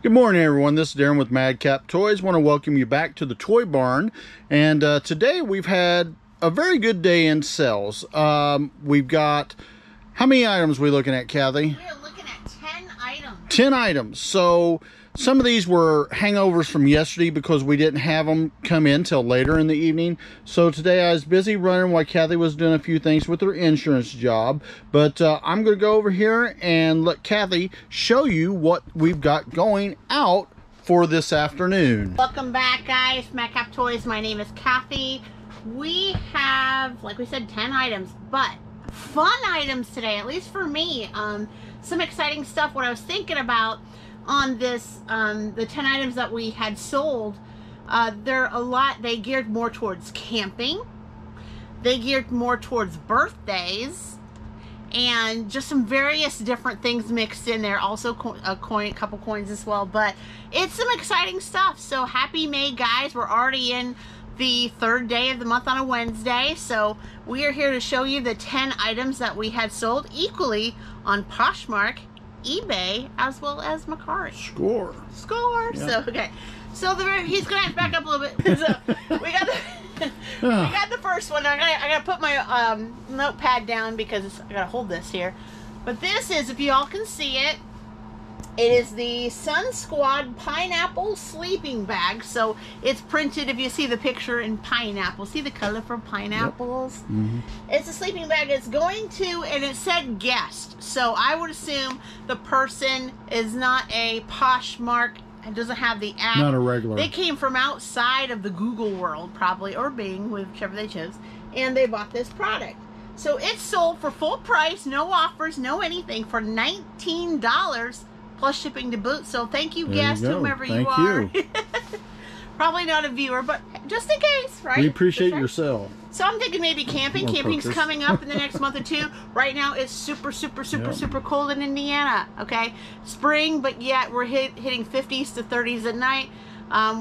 Good morning, everyone. This is Daren with Madcaptoys. Want to welcome you back to the Toy Barn. And today we've had a very good day in sales. We've got, how many items are we looking at, Kathy? We're looking at 10 items. 10 items. So some of these were hangovers from yesterday because we didn't have them come in till later in the evening. So today I was busy running while Kathy was doing a few things with her insurance job. But I'm going to go over here and let Kathy show you what we've got going out for this afternoon. Welcome back, guys. Madcaptoys. My name is Kathy. We have, like we said, 10 items, but fun items today, at least for me. Some exciting stuff. What I was thinking about on this, the 10 items that we had sold, they geared more towards camping. They geared more towards birthdays, and just some various different things mixed in there. Also a couple coins as well, but it's some exciting stuff. So happy May, guys. We're already in the third day of the month on a Wednesday, so we are here to show you the 10 items that we had sold equally on Poshmark, eBay, as well as Mercari. Score. Yep. So okay, so he's gonna have to back up a little bit. So we got the first one. I gotta put my notepad down because I gotta hold this here. But this is, if you all can see it, it is the Sun Squad pineapple sleeping bag. So it's printed, if you see the picture, in pineapple. See the colorful pineapples? Yep. Mm-hmm. It's a sleeping bag. It's going to, and it said guest. So I would assume the person is not a Poshmark. It doesn't have the app. Not a regular. They came from outside of the Google world, probably, or Bing, whichever they chose, and they bought this product. So it's sold for full price, no offers, no anything, for $19 plus shipping to boot. So thank you, guest, whomever you are. Probably not a viewer, but just in case, right? We appreciate your sale. So I'm thinking maybe camping. Camping's coming up in the next month or two. Right now it's super cold in Indiana. Okay, spring, but yet we're hitting 50s to 30s at night.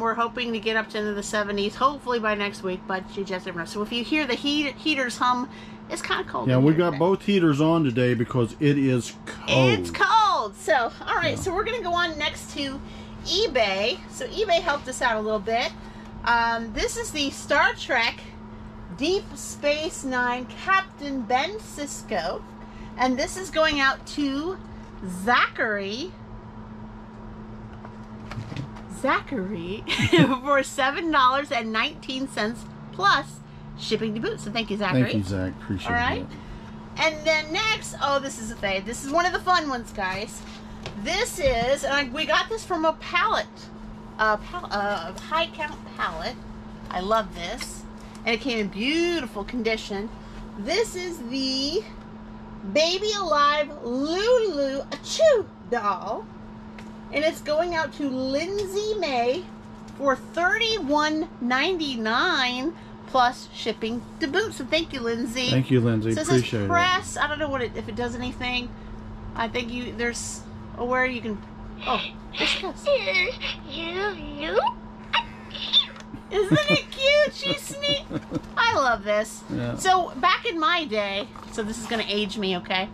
We're hoping to get up to into the 70s, hopefully by next week, but you just never know. So if you hear the heaters hum, it's kind of cold. Yeah, we've got both heaters on today because it is cold. It's cold. So, all right, so we're going to go on next to eBay. So eBay helped us out a little bit. This is the Star Trek Deep Space Nine Captain Ben Cisco, and this is going out to Zachary for $7.19 plus shipping to boot. So thank you, Zachary. Thank you, Zach. Appreciate it. All right. And then next, oh, this is a fave. This is one of the fun ones, guys. This is, and we got this from a pallet, high count pallet. I love this. And it came in beautiful condition. This is the Baby Alive Lulu Achoo doll. And it's going out to Lindsay May for $31.99 plus shipping to boot. So thank you, Lindsay. Thank you, Lindsay. So appreciate it. Press. I don't know if it does anything. I think there's where you can. Oh, this goes. Isn't it cute? She's sneak. I love this. Yeah. So back in my day, so this is gonna age me, okay?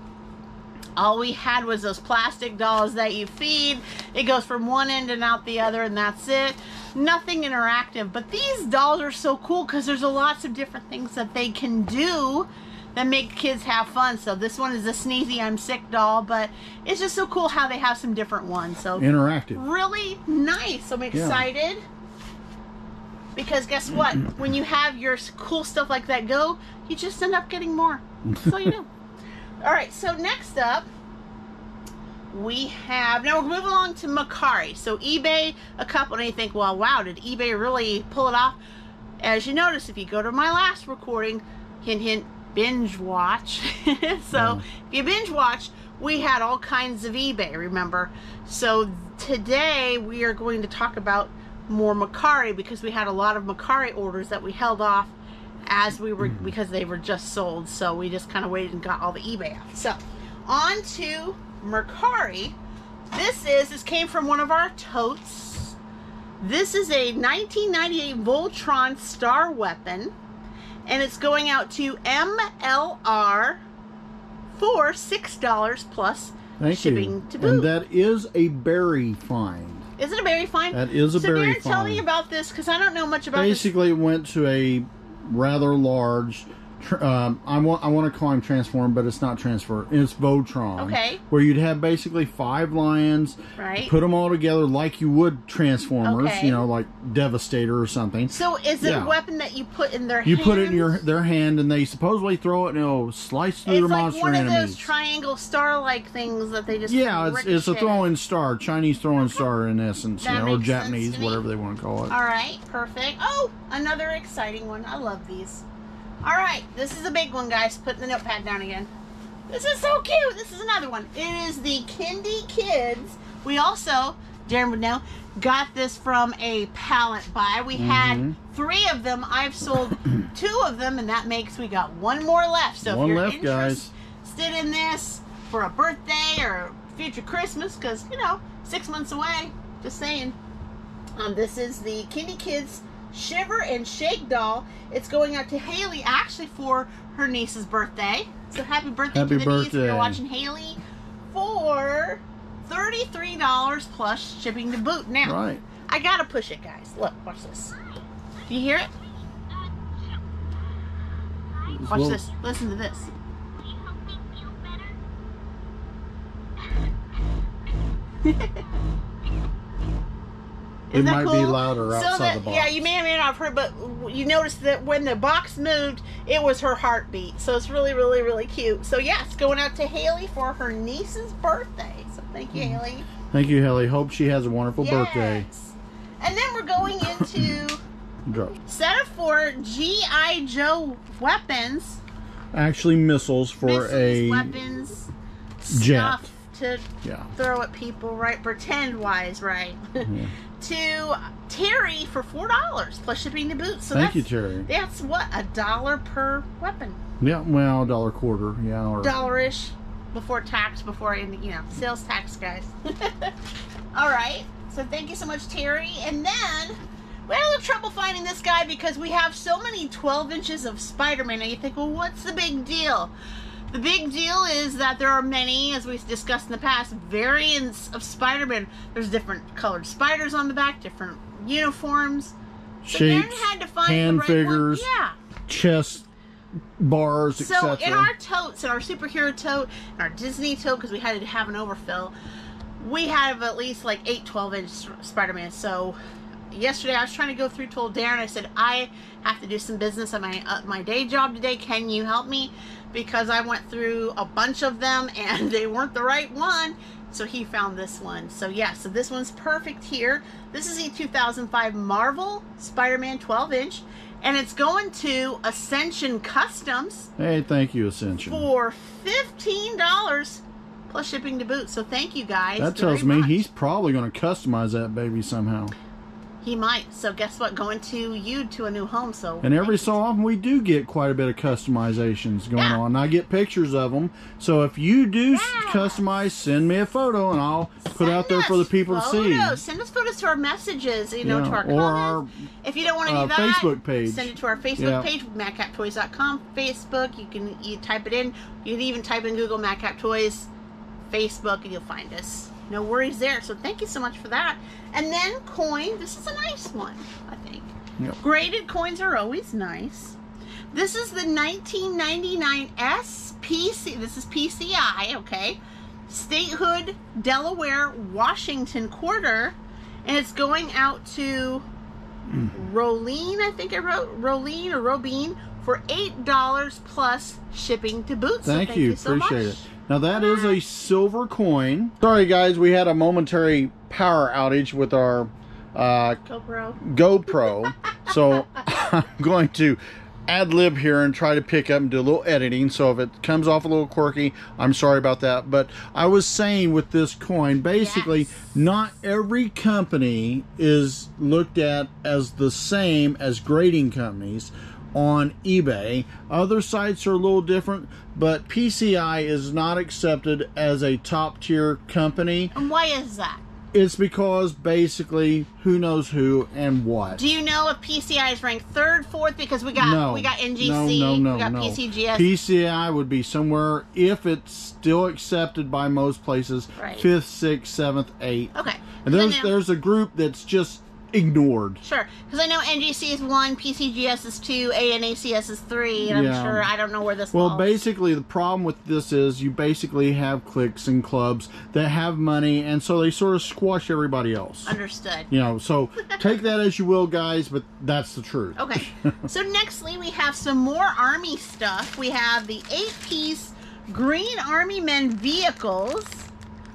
All we had was those plastic dolls that you feed. It goes from one end and out the other, and that's it. Nothing interactive. But these dolls are so cool because there's lots of different things that they can do that make kids have fun. So this one is a Sneezy I'm Sick doll, but it's just so cool how they have some different ones. So interactive. Really nice. So I'm excited. Yeah. Because guess what? When you have your cool stuff like that go, you just end up getting more. So you know. All right, so next up, we have, now we'll move along to Mercari. So eBay, a couple, and you think, well, wow, did eBay really pull it off? As you notice, if you go to my last recording, hint, hint, binge watch. So if you binge watch, we had all kinds of eBay, remember? So today we are going to talk about more Mercari because we had a lot of Mercari orders that we held off as we were, because they were just sold. So we just kind of waited and got all the eBay out. So on to Mercari. This came from one of our totes. This is a 1998 Voltron Star Weapon, and it's going out to MLR for $6 plus shipping to boot. And that is a berry find. Isn't it very fine? That is a very fine. fine. Tell me about this, because I don't know much about Basically, it went to a rather large... I want to call him Transform, but it's not Transfer. It's Voltron. Okay. Where you'd have basically 5 lions, right? Put them all together like you would Transformers, okay. you know, like Devastator or something. So is it a weapon that you put in their hand? You put it in their hand, and they supposedly throw it, and it'll slice through the monster enemies. It's like one of those triangle star-like things that they just it's a throwing star, Chinese throwing star in essence, that or Japanese, whatever they want to call it. All right, perfect. Oh, another exciting one. I love these. All right, this is a big one, guys. Put the notepad down again. This is so cute. This is another one. It is the Kindy Kids. We also, Daren would know, got this from a pallet buy. We had 3 of them. I've sold 2 of them, and that makes we got 1 more left. So if you're interested in this for a birthday or future Christmas, because, you know, 6 months away, just saying. This is the Kindy Kids Shiver and Shake doll. It's going out to Haley actually for her niece's birthday. So happy birthday to the niece if you're watching Haley, for $33 plus shipping to boot. Now, I gotta push it, guys. Look, watch this. Do you hear it? Watch this. Listen to this. It might be louder outside the box. Yeah, you may or may not have heard, but you noticed that when the box moved, it was her heartbeat. So it's really, really, really cute. So yeah, it's going out to Haley for her niece's birthday. So thank you, Haley. Thank you, Haley. Hope she has a wonderful birthday. And then we're going into set of 4 G.I. Joe weapons. Actually, missiles for weapons, jet. Stuff to throw at people, right? Pretend-wise, right? To Terry for $4 plus shipping to boot. So thank you, Terry. That's what, $1 per weapon? Yeah, well, $1.25, yeah, or $1-ish before tax, before sales tax, guys. All right. So thank you so much, Terry. And then we had a little trouble finding this guy because we have so many 12 inches of Spider-Man. Now you think, well, what's the big deal? The big deal is that there are many, as we've discussed in the past, variants of Spider-Man. There's different colored spiders on the back, different uniforms. Shapes, had to find hand the right figures, one. chest bars, etc. So in our totes, in our superhero tote, in our Disney tote, because we had to have an overfill, we have at least like 8 12-inch Spider-Man. So yesterday I was trying to go through, told Daren, I said, I have to do some business at my day job today. Can you help me? Because I went through a bunch of them and they weren't the right one. So he found this one. So yeah, so this one's perfect here. This is a 2005 Marvel Spider-Man 12-inch. And it's going to Ascension Customs. Hey, thank you, Ascension. For $15 plus shipping to boot. So thank you, guys. That tells me he's probably going to customize that baby somehow. He might. So guess what? Going to a new home. So and every so often we do get quite a bit of customizations going on. And I get pictures of them. So if you do customize, send me a photo and I'll put it out there for the people to see. Send us photos to our messages, to our comments. If you don't want to do that, Facebook page. Send it to our Facebook page, Madcaptoys.com. Facebook, you type it in. You can even type in Google Madcaptoys Facebook and you'll find us. No worries there. So thank you so much for that. And then coin. This is a nice one, I think. Yep. Graded coins are always nice. This is the 1999 SPC. This is PCI, okay? Statehood, Delaware, Washington quarter. And it's going out to Rolene, I think I wrote. Rolene or Robine for $8 plus shipping to boot. Thank you so appreciate much. It. Now that is a silver coin. Sorry guys, we had a momentary power outage with our GoPro. So I'm going to ad-lib here and try to pick up and do a little editing. So if it comes off a little quirky, I'm sorry about that. But I was saying with this coin, basically not every company is looked at as the same as grading companies on eBay. Other sites are a little different, but PCI is not accepted as a top tier company. And why is that? It's because basically who knows who and what. Do you know if PCI is ranked 3rd, 4th? Because we got NGC, we got PCGS. PCI would be somewhere, if it's still accepted by most places, 5th, 6th, 7th, 8th. Okay. And there's a group that's just ignored. Sure, because I know NGC is 1, PCGS is 2, ANACS is 3, and I'm sure I don't know where this falls. Basically the problem with this is you basically have cliques and clubs that have money, and so they sort of squash everybody else. Understood. You know, so take that as you will, guys, but that's the truth. Okay. So nextly we have some more Army stuff. We have the 8-piece Green Army Men vehicles.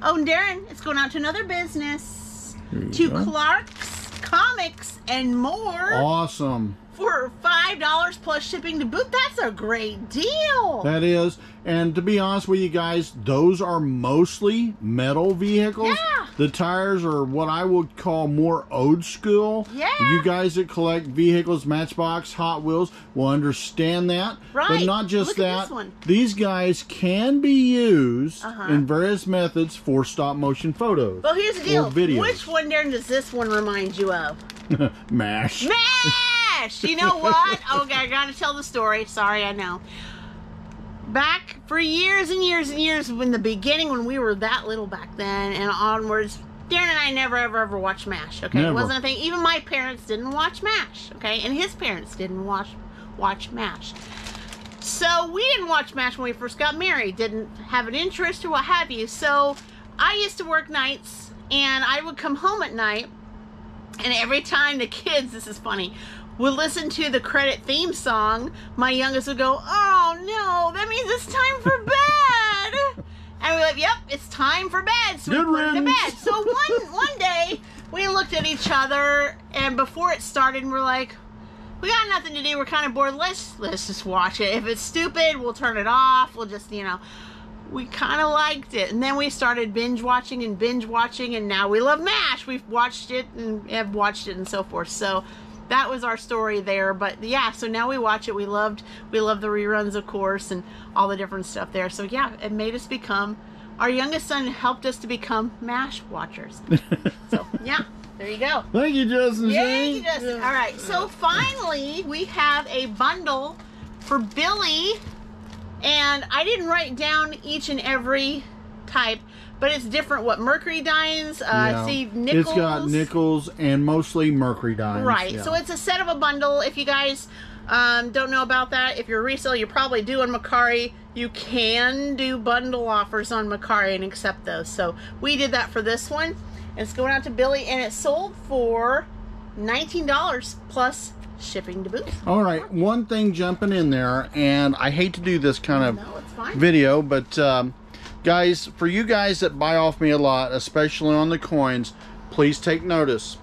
Oh, and Darren, it's going out to another business. To Clark's Comics and More. Awesome. For $5 plus shipping to boot. That's a great deal. That is. And to be honest with you guys, those are mostly metal vehicles. Yeah. The tires are what I would call more old school. Yeah. You guys that collect vehicles, Matchbox, Hot Wheels, will understand that. Right. But not just Look that. at this one. These guys can be used in various methods for stop motion photos. Well, here's the deal. Videos. Which one, Darren, does this one remind you of? MASH. MASH! You know what? Okay, I gotta tell the story. Sorry, I know. Back for years and years and years, in the beginning, when we were that little back then and onwards, Darren and I never ever watched MASH. Okay, never. It wasn't a thing. Even my parents didn't watch MASH. Okay, and his parents didn't watch MASH. So we didn't watch MASH when we first got married. Didn't have an interest or what have you. So I used to work nights, and I would come home at night, and every time the kids, this is funny, would listen to the credit theme song, my youngest would go, "Oh no, that means it's time for bed." And we're like, "Yep, it's time for bed." So we put it to bed. So one day we looked at each other, and before it started, we're like, "We got nothing to do. We're kind of bored. Let's just watch it. If it's stupid, we'll turn it off. We'll just, you know." We kind of liked it, and then we started binge watching, and now we love MASH. We've watched it and have watched it and so forth. So that was our story there. But yeah, so now we watch it. We loved the reruns, of course, and all the different stuff there. So yeah, it made us become, our youngest son helped us to become MASH watchers. So yeah, there you go. Thank you, Justin. Thank you, Justin. All right, so finally we have a bundle for Billy. And I didn't write down each and every type, but it's different. What, Mercari dimes? See, nickels. It's got nickels and mostly Mercari dimes. Right. Yeah. So it's a set of a bundle. If you guys don't know about that, if you're a reseller, you probably do on Mercari. You can do bundle offers on Mercari and accept those. So we did that for this one. It's going out to Billy, and it sold for $19 plus shipping to boot. All right, one thing jumping in there, and I hate to do this kind of video, but guys, for you guys that buy off me a lot, especially on the coins, please take notice.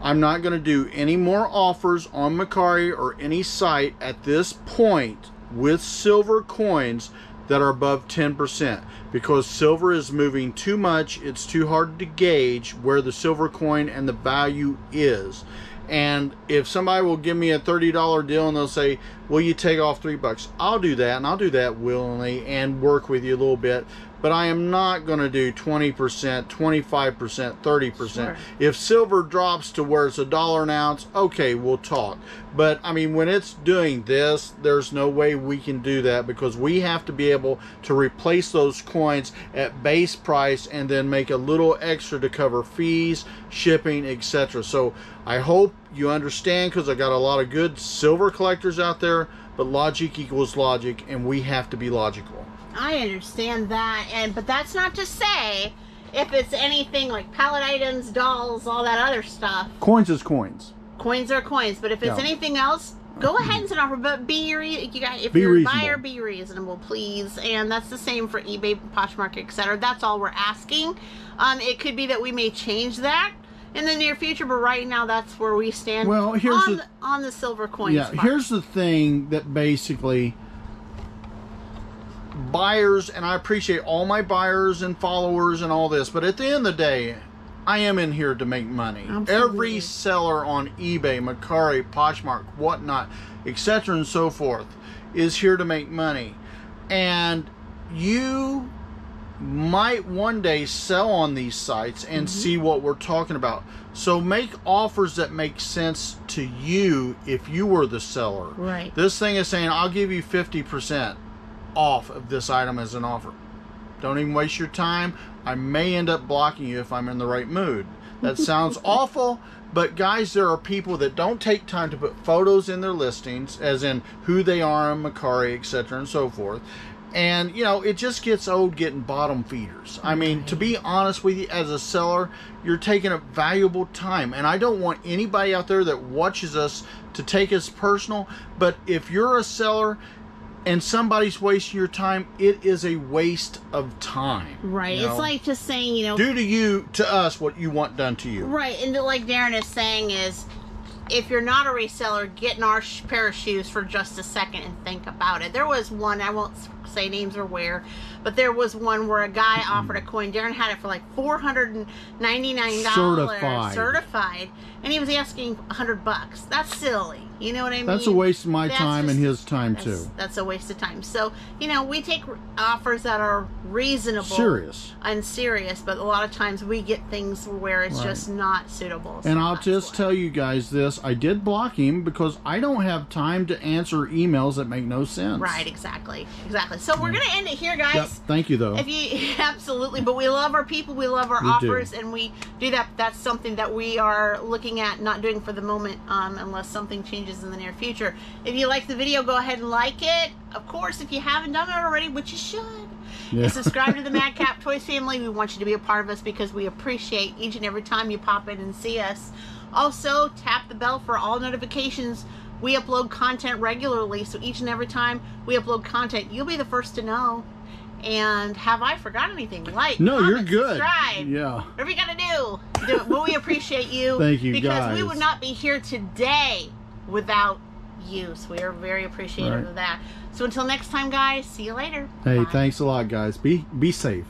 I'm not going to do any more offers on Mercari or any site at this point with silver coins that are above 10%, because silver is moving too much. It's too hard to gauge where the silver coin and the value is. And if somebody will give me a $30 deal and they'll say, "Will you take off $3?" I'll do that, and I'll do that willingly and work with you a little bit. But I am not going to do 20%, 25%, 30%. Sure. If silver drops to where it's $1 an ounce, okay, we'll talk. But I mean, when it's doing this, there's no way we can do that, because we have to be able to replace those coins at base price and then make a little extra to cover fees, shipping, etc. So I hope you understand, because I got a lot of good silver collectors out there, but logic equals logic, and we have to be logical. I understand that, but that's not to say if it's anything like pallet items, dolls, all that other stuff. Coins is coins. Coins are coins, but if it's anything else, go ahead and send an offer. But if Be you're reasonable. a buyer, be reasonable, please. And that's the same for eBay, Poshmark, etc. That's all we're asking. It could be that we may change that in the near future, but right now that's where we stand. Well, here's on the silver coin. Yeah, spot. here's the thing that basically buyers, and I appreciate all my buyers and followers and all this, but at the end of the day, I am in here to make money. Absolutely. Every seller on eBay, Mercari, Poshmark, whatnot, etc. and so forth is here to make money. And you might one day sell on these sites and see what we're talking about. So make offers that make sense to you if you were the seller. Right. This thing is saying, I'll give you 50% off of this item as an offer. Don't even waste your time. I may end up blocking you if I'm in the right mood. That sounds awful, but guys, there are people that don't take time to put photos in their listings, as in who they are on Mercari, etc. and so forth. And, you know, it just gets old getting bottom feeders. I mean, to be honest with you, as a seller, you're taking up valuable time. And I don't want anybody out there that watches us to take us personal. But if you're a seller and somebody's wasting your time, it is a waste of time. Right. You know? It's like just saying, you know, do to us what you want done to you. Right. And like Daren is saying is, if you're not a reseller, get in our pair of shoes for just a second and think about it. There was one, I won't say names or where, but there was one where a guy offered a coin. Daren had it for like $499 certified, and he was asking $100. That's silly. You know what I mean? That's a waste of my time and his time too. That's a waste of time. So, you know, we take offers that are reasonable, serious, but a lot of times we get things where it's just not suitable. And I'll just tell you guys this, I did block him because I don't have time to answer emails that make no sense. Right, exactly. So we're going to end it here, guys. Yep, thank you, though. If you absolutely, but we love our people, we love our offers, and we do that. That's something that we are looking at not doing for the moment, unless something changes in the near future. If you like the video, go ahead and like it. Of course, if you haven't done it already, which you should, and subscribe to the Madcaptoys family. We want you to be a part of us because we appreciate each and every time you pop in and see us. Also, tap the bell for all notifications. We upload content regularly, so each and every time we upload content, you'll be the first to know. And have I forgot anything? Like, no, comment, you're good. Subscribe. Yeah. Whatever you gotta do it. But we appreciate you. Thank you, because guys. we would not be here today without you. So we are very appreciative of that. So until next time, guys, see you later. Hey, Bye. thanks a lot, guys. Be safe.